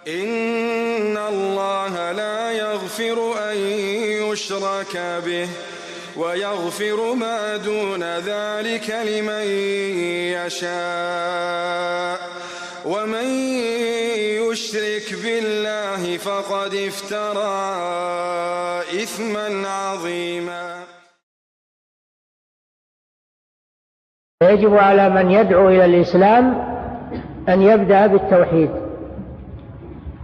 إن الله لا يغفر أن يشرك به ويغفر ما دون ذلك لمن يشاء ومن يشرك بالله فقد افترى إثما عظيما. يجب على من يدعو إلى الإسلام أن يبدأ بالتوحيد،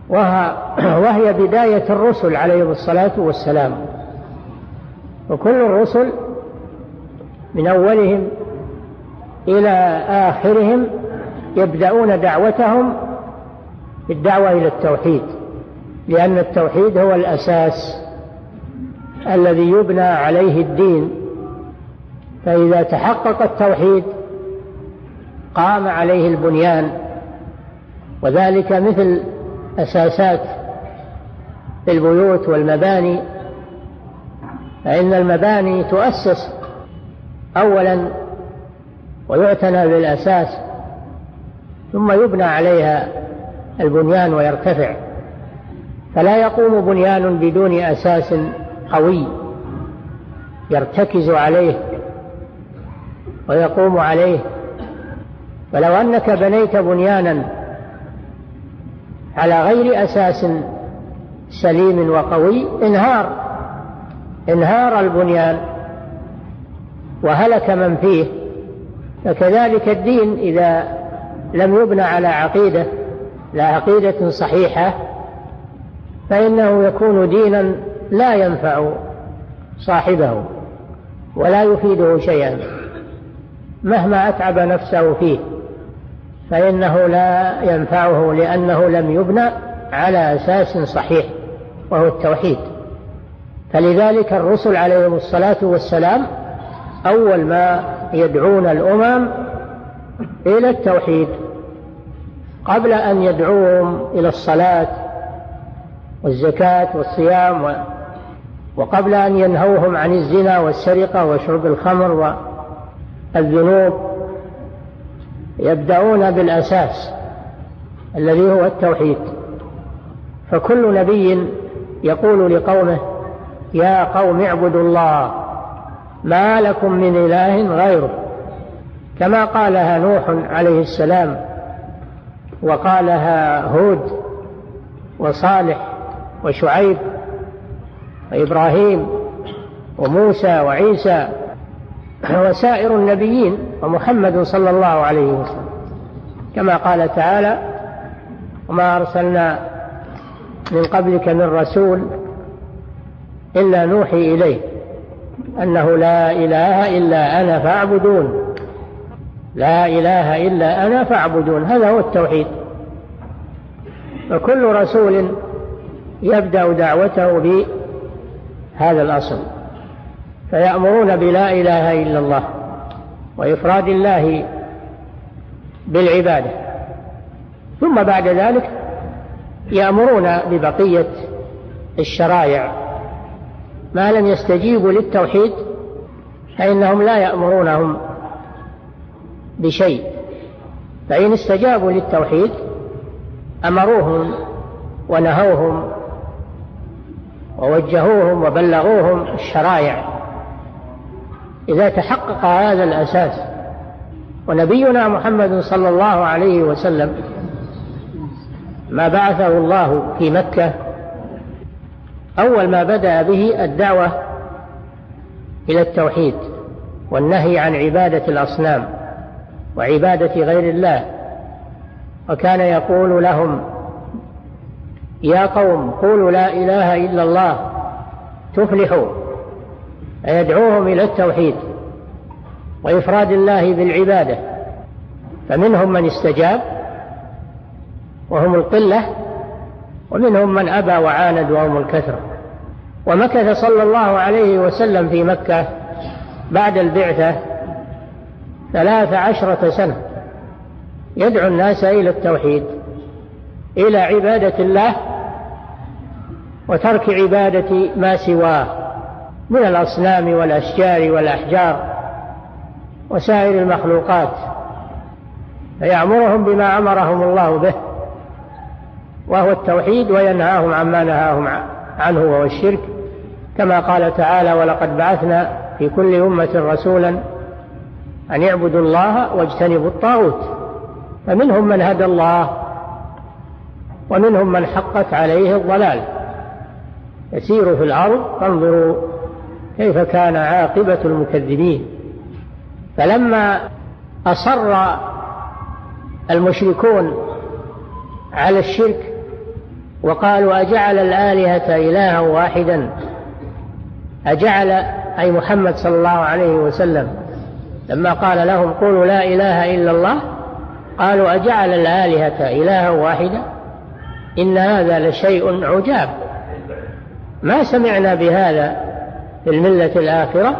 وهي بداية الرسل عليهم الصلاة والسلام، وكل الرسل من أولهم إلى آخرهم يبدأون دعوتهم بالدعوة إلى التوحيد، لأن التوحيد هو الأساس الذي يبنى عليه الدين، فإذا تحقق التوحيد قام عليه البنيان، وذلك مثل أساسات البيوت والمباني، فإن المباني تؤسس أولا ويعتنى بالأساس، ثم يبنى عليها البنيان ويرتفع، فلا يقوم بنيان بدون أساس قوي يرتكز عليه ويقوم عليه. ولو أنك بنيت بنيانا على غير أساس سليم وقوي انهار البنيان وهلك من فيه. فكذلك الدين إذا لم يبنى على عقيدة لا عقيدة صحيحة فإنه يكون دينا لا ينفع صاحبه ولا يفيده شيئا، مهما أتعب نفسه فيه فإنه لا ينفعه، لأنه لم يبنى على أساس صحيح وهو التوحيد. فلذلك الرسل عليهم الصلاة والسلام أول ما يدعون الأمم إلى التوحيد قبل أن يدعوهم إلى الصلاة والزكاة والصيام، وقبل أن ينهوهم عن الزنا والسرقة وشرب الخمر والذنوب، يبدأون بالأساس الذي هو التوحيد. فكل نبي يقول لقومه: يا قوم اعبدوا الله ما لكم من إله غيره، كما قالها نوح عليه السلام، وقالها هود وصالح وشعيب وإبراهيم وموسى وعيسى وسائر النبيين ومحمد صلى الله عليه وسلم، كما قال تعالى: وما أرسلنا من قبلك من رسول إلا نوحي إليه أنه لا إله إلا أنا فاعبدون، لا إله إلا أنا فاعبدون، هذا هو التوحيد. فكل رسول يبدأ دعوته بهذا الأصل، فيأمرون بلا إله إلا الله وإفراد الله بالعبادة، ثم بعد ذلك يأمرون ببقية الشرائع. ما لم يستجيبوا للتوحيد فإنهم لا يأمرونهم بشيء، فإن استجابوا للتوحيد أمروهم ونهوهم ووجهوهم وبلغوهم الشرائع إذا تحقق هذا الأساس. ونبينا محمد صلى الله عليه وسلم ما بعثه الله في مكة أول ما بدأ به الدعوة إلى التوحيد والنهي عن عبادة الأصنام وعبادة غير الله، وكان يقول لهم: يا قوم قولوا لا إله إلا الله تفلحوا، يدعوهم إلى التوحيد وإفراد الله بالعبادة. فمنهم من استجاب وهم القلة، ومنهم من أبى وعاند وهم الكثرة. ومكث صلى الله عليه وسلم في مكة بعد البعثة 13 سنة يدعو الناس إلى التوحيد، إلى عبادة الله وترك عبادة ما سواه من الأصنام والأشجار والأحجار وسائر المخلوقات، فيأمرهم بما أمرهم الله به وهو التوحيد، وينهاهم عما نهاهم عنه وهو الشرك، كما قال تعالى: ولقد بعثنا في كل أمة رسولا أن يعبدوا الله واجتنبوا الطاغوت. فمنهم من هدى الله ومنهم من حقت عليه الضلال، يسير في الأرض فانظروا كيف كان عاقبة المكذبين. فلما أصر المشركون على الشرك وقالوا: أجعل الآلهة إلها واحدا، أجعل أي محمد صلى الله عليه وسلم لما قال لهم: قولوا لا إله إلا الله، قالوا: أجعل الآلهة إلها واحدا، إن هذا لشيء عجاب، ما سمعنا بهذا في الملة الآخرة،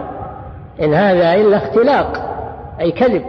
إن هذا إلا اختلاق، أي كذب.